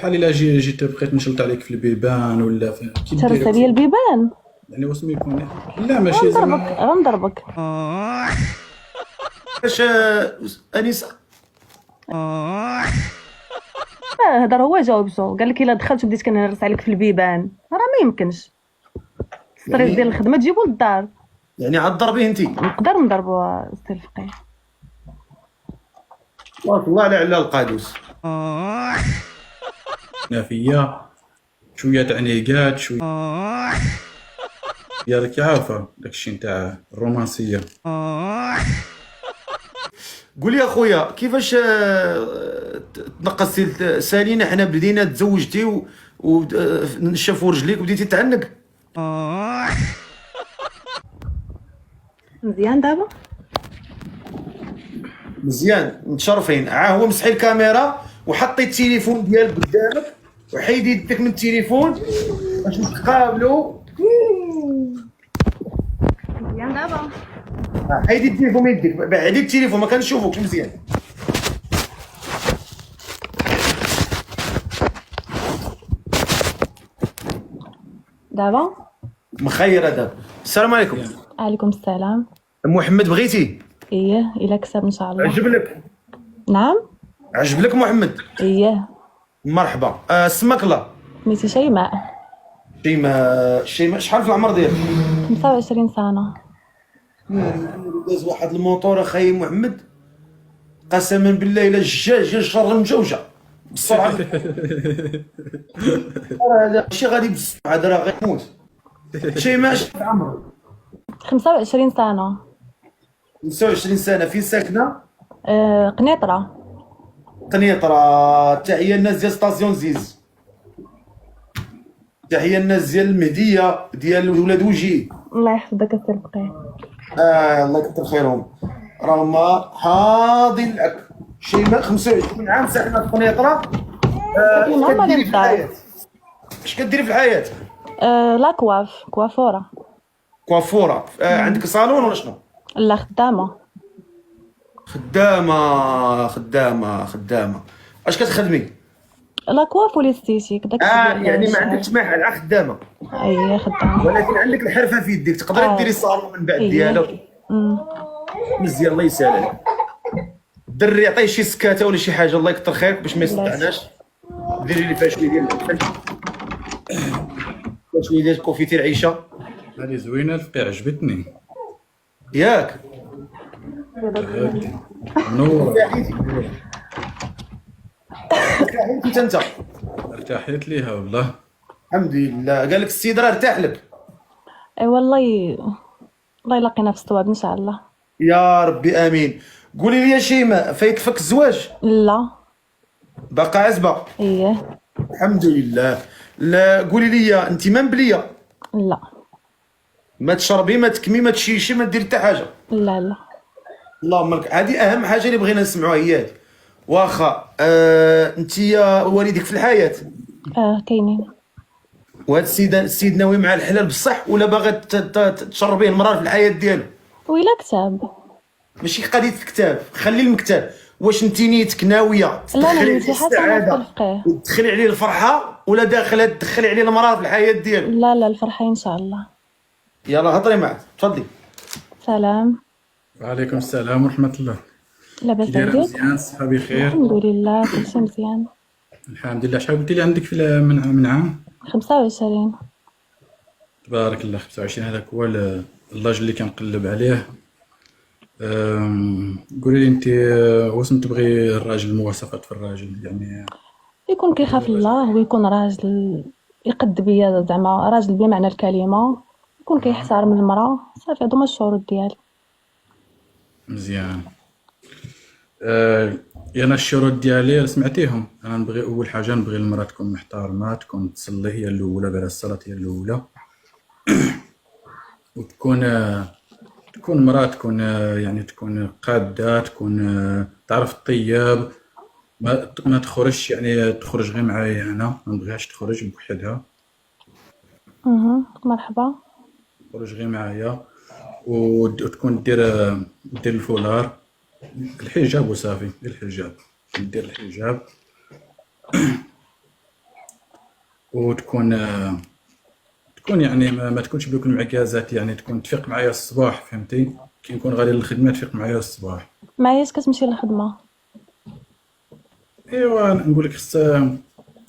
بحال الا جيت بغيت نشلط عليك في البيبان ولا كي تهرس ديري عليا البيبان. يعني واش ما يكون. لا ماشي غنضربك زعما. غنضربك. واش انيسه؟ هضر هو جاوبتو، قال لك الا دخلت وبديت كنهرس عليك في البيبان راه ما يمكنش. الطريق ديال الخدمه تجيبو للدار. يعني عاد ضربيه انت؟ نقدر نضربو سي الفقيه. تبارك الله على القادوس. نافيه شويه تاع عنيقات شويه راكي عارفه داكشي نتاع الرومانسيه. قول لي اخويا كيفاش تنقصتي سالينا حنا بدينا تزوجتي ونشافوا رجليك وبديتي تعنق. مزيان دابا. مزيان متشرفين. هو مسحي الكاميرا وحطي التليفون ديالك قدامك وحيدي يدك من التليفون باش نتقابلوا. مزيان دابا. حيدي التليفون من يدك، بعدي التليفون ما كنشوفوكش مزيان. دابا. مخيره دابا. السلام عليكم. عليكم السلام. محمد بغيتي؟ ايه الا كسب ان شاء الله. عجب لك؟ نعم. عجب لك محمد؟ ايه. مرحبا. اسمك الله؟ سميتي شيماء. شيماء شحال في العمر ديالك؟ 25 سنه. داز واحد الموطور اخاي محمد قسما بالله الا الجاج شر مجوجه بالسرعه. هذا ماشي غادي بالسرعه، هذا راه غيموت. شيماء شحال في عمرك؟ 25 سنه. 25 سنه. فين ساكنه؟ قنيطره. قنيطره. تحيه الناس ديال ستاسيون زيز، تحيه الناس ديال المهديه ديال ولاد وجيه. الله يحفظك السي الفقيه. الله يكثر خيرهم، راهم حاضين لك. شيماء 25 عام ساكنه في قنيطره. اش كديري في الحياه؟ اش كديري في الحياه؟ لا كوافوره. كوافوره. عندك صالون ولا شنو؟ لا خدامه. خدامه. اش كتخدمي؟ لا كواف وليستيتيك داك الشيء يعني ما عندكش محل، خدامه. اي خدامه. ولكن عندك الحرفه في يدك، تقدري ديري صالون من بعد ديالو. مزيان الله يسهل عليك. دري عطيه شي سكاته ولا شي حاجه الله يكثر خيرك باش ما يصدعناش. ديري لي فيها شويه ديال شويه ديال كوفيتي العيشه. هذه زوينه الفقيه عجبتني ياك؟ منور. ارتاحيتي انت؟ ارتاحيت ليها والله. الحمد لله. قال لك السيد راه ارتاح لك. اي والله الله يلقينا في الصواب ان شاء الله. يا ربي امين. قولي لي يا شيماء فايت فك الزواج؟ لا. باقا عزبه؟ ايه. الحمد لله. لا قولي لي انت ما مبليه؟ لا. ما تشربي ما تكمي ما تشيشي ما ديري حتى حاجه؟ لا. اللهم لك. هذه اهم حاجه اللي بغينا نسمعوها هي هذه. واخا انت يا والديك في الحياه؟ كاينين. وهذا السيد ناوي مع الحلال بصح ولا باغي تشربيه المراه في الحياه ديالو؟ ويلا كتاب. ماشي قضيه الكتاب، خلي المكتب. واش انت نيتك ناويه تدخلي عليه السعاده وتدخلي عليه الفرحه ولا داخله تدخلي عليه المراه في الحياه ديالو؟ لا الفرحه ان شاء الله. يلا هضري معك تفضلي. سلام. وعليكم السلام ورحمه الله. لاباس عليك؟ مزيان الصحه بخير الحمد لله كلشي مزيان. الحمد لله. شحال قلتي لي عندك من عام؟ 25. تبارك الله. 25 هذاك هو اللاج اللي كنقلب عليه. قولي لي انت واش تبغي الراجل، المواصفات في الراجل يعني؟ يكون كيخاف الله ويكون راجل يقد بيا، زعما راجل بمعنى الكلمه، يكون كيحترم المراه. صافي هادو هما الشروط ديالي. مزيان. انا الشروط ديالي سمعتيهم. انا نبغي اول حاجه نبغي المراه تكون محترمه، تكون تصلي هي الاولى، بعد الصلاه هي الاولى. وتكون تكون مراه تكون يعني تكون قاده، تكون تعرف الطياب. ما تخرجش يعني تخرج غير معايا انا، ما نبغيهاش تخرج بوحدها. مرحبا. تخرج غير معايا وتكون دير الفولار الحجاب وصافي. الحجاب دير الحجاب. وتكون تكون يعني ما تكونش بدوك المعكازات، يعني تكون تفيق معايا الصباح، فهمتي؟ كي نكون غادي للخدمة تفيق معايا الصباح. ما هيش كتمشي للخدمة. ايوا نقول لك خص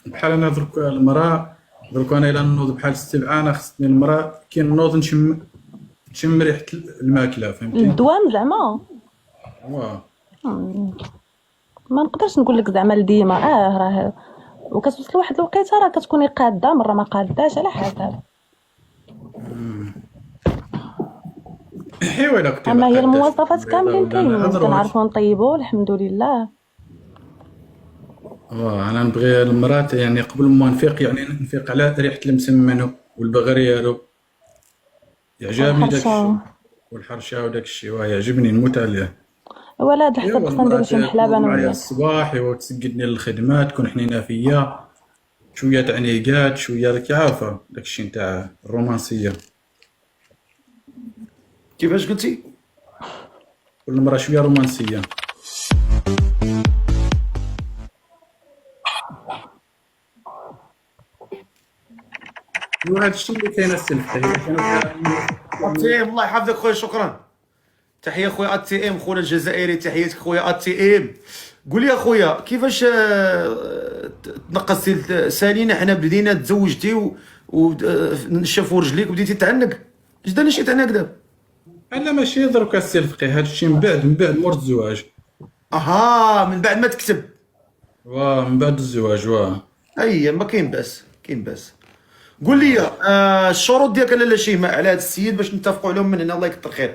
بحال انا درك المراه، درك انا الا نوض بحال 6 انا خصني المراه كي نوض نشم ريحة الماكلة، فهمتي؟ الدوام زعما واه ما نقدرش نقول لك زعما ديما راه، وكتوصل لواحد الوقيته راه كتكوني قاده مره ما قاداش على حسب. ايوا الا كنتي اما هي باقا داش المواصفات كاملين ولا كاينين نهضروش. كنعرفو نطيبو الحمد لله. انا نبغي المراه يعني قبل ما نفيق، يعني نفيق على ريحة المسمن والبغريالو، يعجبني داك الشيء، والحرشه والحرشة وداك الشيء، يعجبني نموت عليه. ولا هاد الحساب ايوا خصنا المراه نديرو شي محلاب تنوض انا معايا وياك. الصباح، ايوا تسقدني للخدمة، تكون حنينة فيا، شوية تعنيقات، شوية راكي عارفة داك الشيء نتاع الرومانسية. كيفاش قلتي؟ كل مرة شوية رومانسية. وهذا الشيء اللي كاين السلف، تي ام الله يحفظك خويا، شكرا. تحيه خويا تي ام، خونا الجزائري، تحياتك خويا تي ام. قول لي اخويا كيفاش تنقصتي سالينا، حنا بدينا تزوجتي ونشافوا رجليك وبديتي تعنق، اش دارنا شي تعنق دابا؟ انا ماشي دروك السلفقي، هذا الشيء من بعد مور الزواج. اها، من بعد ما تكتب. من بعد الزواج. اي ما كاين باس، كاين باس. قول لي الشروط ديالك لاله شيماء على هذا السيد باش نتفقوا عليهم من هنا، الله يكثر خير.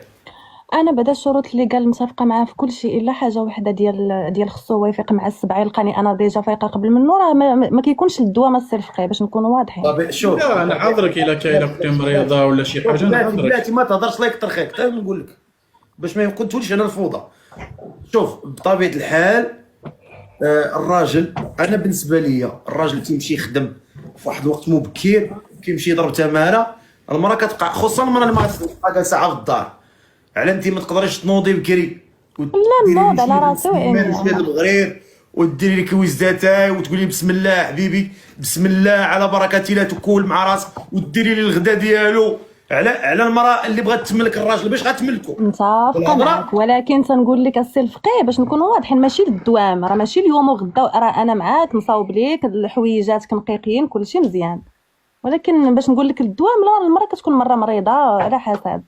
انا بعدا الشروط اللي قال متفقه معاه في كل شيء الا حاجه وحده ديال خصو هو يفيق مع 7 يلقاني انا ديجا فايقه قبل منه، راه ما كيكونش الدوام السلفقي باش نكونوا واضحين. طيب شوف، لا انا عذرك الا كاينه كنت مريضه ولا شي حاجه، انا عذرك. بلاتي ما تهضرش، الله يكثر خيرك، حتى نقول لك باش ما تقولش انا الفوضى. شوف بطبيعه الحال الراجل، انا بالنسبه لي الراجل تيمشي يخدم في واحد الوقت مبكر، كيمشي يضرب تماره، المراه كتبقى، خصوصا المراه اللي ما كتبقى جالسه في الدار، على انت ما تقدريش تنوضي بكري لا نوض على راسي وعيني شويه المغرير وديري لك وزداتاي وتقولي بسم الله حبيبي، بسم الله على بركه الله، تكول مع راسك وديري لي الغدا ديالو. على المراه اللي بغات تملك الراجل باش غتملكو. متفقه معك، ولكن تنقول لك السلفقي باش نكونوا واضحين، ماشي للدوام، راه ماشي اليوم وغدا، راه انا معاك نصاوب ليك الحويجات نقيقين كلشي مزيان، ولكن باش نقول لك الدوام لا، المراه كتكون مره مريضه على حسب.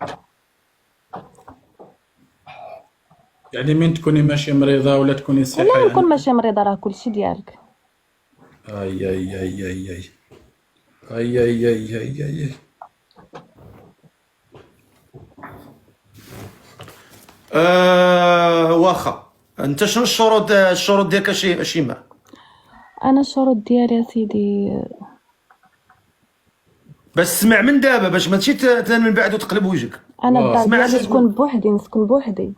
يعني من تكوني ماشي مريضه ولا تكوني صحيحه لا يعني. نكون ماشي مريضه راه كلشي ديالك. اي اي اي اي اي اي اي اي اي اي واخا انت شنو الشروط ديالك شيماء؟ انا الشروط ديالي يا سيدي بس سمع من دابا باش ما تمشي من بعد وتقلب وجهك. انا الدار اسمع ديالي شنو تكون بوحدي، نسكن بوحدي.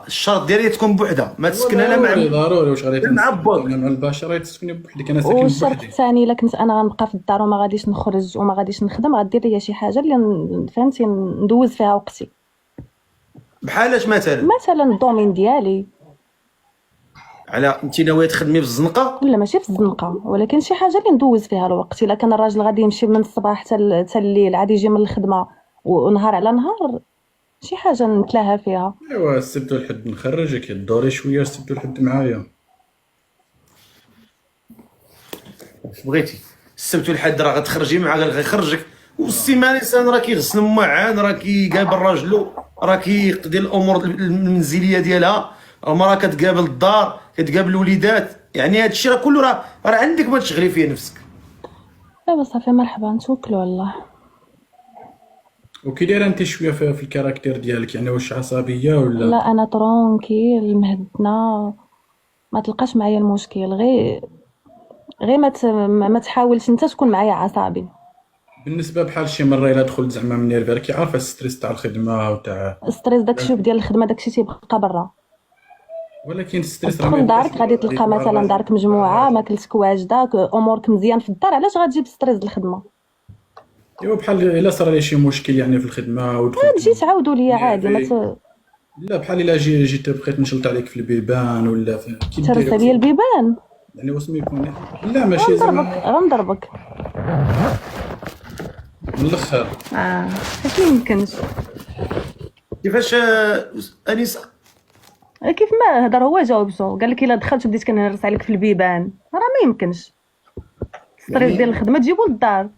الشرط ديالي تكون بوحدها، ما تسكن لا مع ضروري. واش غادي مع باك مع البشر تسكني بوحدك؟ انا ساكن والشرط بوحدي. الثاني الا كنت انا غنبقى في الدار وما غاديش نخرج وما غاديش نخدم، غدير ليا شي حاجه اللي فهمتي ندوز فيها وقتي، بحال اش مثلا الدومين ديالي. على انت ناويه تخدمي في الزنقه؟ لا ماشي في الزنقه، ولكن شي حاجه اللي ندوز فيها الوقت. الا كان الراجل غادي يمشي من الصباح حتى الليل، عادي يجي من الخدمه ونهار على نهار، شي حاجه نتلاها فيها. ايوا السبت والحد نخرجك، دوري شويه السبت والحد معايا. بغيتي السبت والحد راه غتخرجي معاه، غيخرجك، والسيمانه الانسان راه كيغسل المعان، راه كيقابل راجلو، راه كيقضي الامور المنزليه ديالها، المراه كتقابل الدار، كتقابل الوليدات، يعني هذا الشيء راه كله راه عندك ما تشغلي فيه نفسك. لا صافي مرحبا، نتوكلوا على الله. وكي دايره انت شويه في الكاركتير ديالك، يعني واش عصبيه ولا؟ لا انا ترونكيل مهدنا، ما تلقاش معايا المشكل، غير ما تحاولش انت تكون معايا عصبي. بالنسبه بحال شي مره الا دخلت زعما من نيرفي، راكي عارفه الستريس تاع الخدمه وتاع الستريس داكشي ديال الخدمه داكشي تيبقى برا، ولكن الستريس راه تدخل دارك غادي تلقى مثلا دارك مجموعه ماكلتك واجده، امورك مزيان في الدار، علاش غتجيب ستريس للخدمه؟ ايوا بحال الا صرا لي شي مشكل يعني في الخدمه ودخلت تجي تعاودوا ليا عادي، لا بحال الا جيت بغيت نشلط عليك في البيبان ولا كي ترسل لي البيبان. يعني واسمو يكون لا ماشي زعما غنضربك من الاخر. حيت ميمكنش. كيفاش انيسه؟ كيف ما هضر هو جاوبتو، قال لك الا دخلت وبديت كنهرس عليك في البيبان راه ما يمكنش. ستريس ديال الخدمه تجيبو للدار.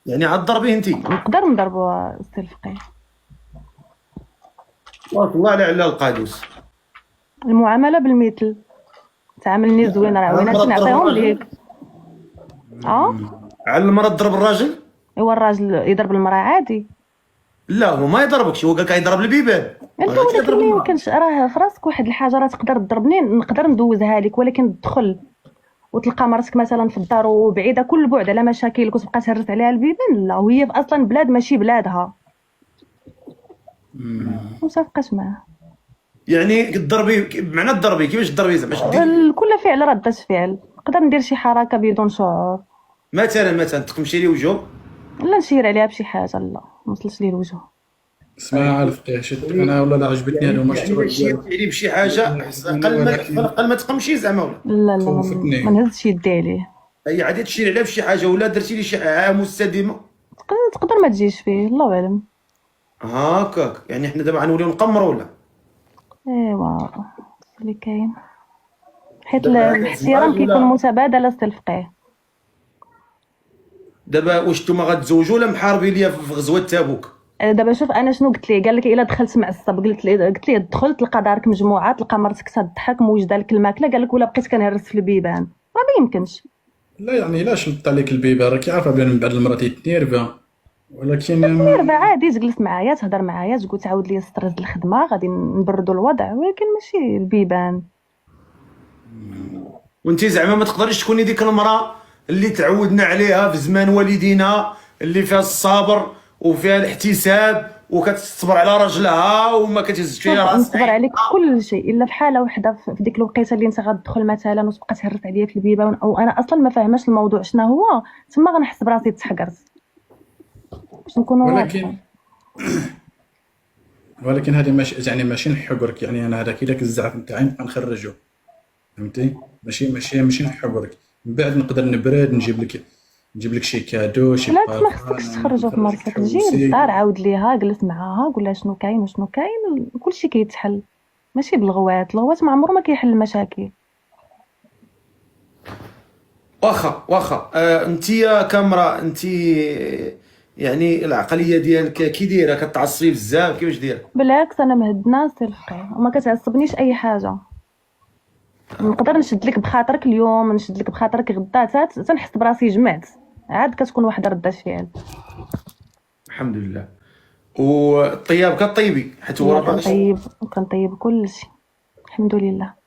يعني عاد ضربيه انت؟ نقدر نضربو سي الفقيه. تبارك الله على القادوس. المعامله بالمثل، تعاملني زوين راه عويناتي نعطيهم ليك. على المرأة تضرب الراجل؟ ايوا الراجل يضرب المراه عادي. لا هو ما يضربكش، هو قالك يضرب البيبان. انت ولكن ما يمكنش، راه في راسك واحد الحاجه راه تقدر تضربني نقدر ندوزها لك، ولكن تدخل وتلقى مرتك مثلا في الدار وبعيده كل بعد على مشاكلك وتبقى تهرس عليها البيبان، لا وهي اصلا بلاد ماشي بلادها. مصافقاش معاه. يعني تضربي بمعنى تضربي كيفاش تضربي زعما شدي؟ كل فعل ردة فعل، نقدر ندير شي حركه بدون شعور. مثلا تقمشي لي وجهه؟ لا نشير عليها بشي حاجه، لا ما وصلش ليه الوجه. اسمع الفقيه شت انا ولا لا عجبتني هذو المشروع ديالك. يعني بشي حاجه قل ما تقمشي زعما ولا؟ لا خوفتني. ما نهزش يدي عليه. هي عادي تشيري عليها بشي حاجه ولا درتي لي شي مستديمه؟ تقدر ما تجيش فيه، الله اعلم. هاكاك يعني حنا دابا غنوليو نقمروا ولا؟ ايوا اللي كاين، حيت دابا الاحترام ولا- كيكون متبادل سي الفقيه. دابا واش نتوما غتزوجوا ولا محاربين ليا في غزوه تبوك؟ دابا شوف انا شنو قلت ليه، قال لك الا دخلت معصب، قلت ليه دخل تلقى دارك مجموعه، تلقى مرتك تضحك موجده لك الماكله، قال لك ولا بقيت كنهرس في البيبان، راه ما يمكنش. لا يعني علاش نط عليك البيبان راكي عارفه بان من بعد المراه تيتنيرفا، ولكن دابا عادي تجلس معايا تهضر معايا تقول تعاود لي ستريس د الخدمه غادي نبردوا الوضع، ولكن ماشي البيبان. وانت زعما ما تقدريش تكوني ديك المراه اللي تعودنا عليها في زمان والدينا، اللي فيها الصبر وفيها الاحتساب وكتصبر على رجلها وما كتهزش فيها راسها. نصبر عليك كل شيء الا في حاله وحده، في ديك الوقيته اللي انت غتدخل مثلا وتبقى تهرس عليا في البيبان او انا اصلا ما فاهماش الموضوع شنو هو، تما غنحس براسي تحقرت باش نكونوا ولكن ولكن هذه ماشي يعني ماشي نحقرك، يعني انا هذاك الا الزعف نتاعي نبقى نخرجو، فهمتي؟ ماشي نحقرك، من بعد نقدر نبرد نجيب لك شي كادو شي لا ما بارفان، خصكش تخرجوا في مرتك، تجي حوسي. للدار عاود ليها جلس معاها قول لها شنو كاين وشنو كاين، كلشي كيتحل ماشي بالغوات، الغوات ما عمره ما كيحل المشاكل. واخا انت كامراه انت يعني العقليه ديالك كي دايره؟ كتعصبي بزاف كيفاش دايره؟ بالعكس انا مهدنا سي الفقيه وما كتعصبنيش اي حاجه، نقدر نشد لك بخاطرك اليوم نشد لك بخاطرك غدا، تنحس براسي جمعت عاد كتكون واحد ردة فعل. الحمد لله. والطياب كطيبي حيت هو راه كنطيب كلشي الحمد لله.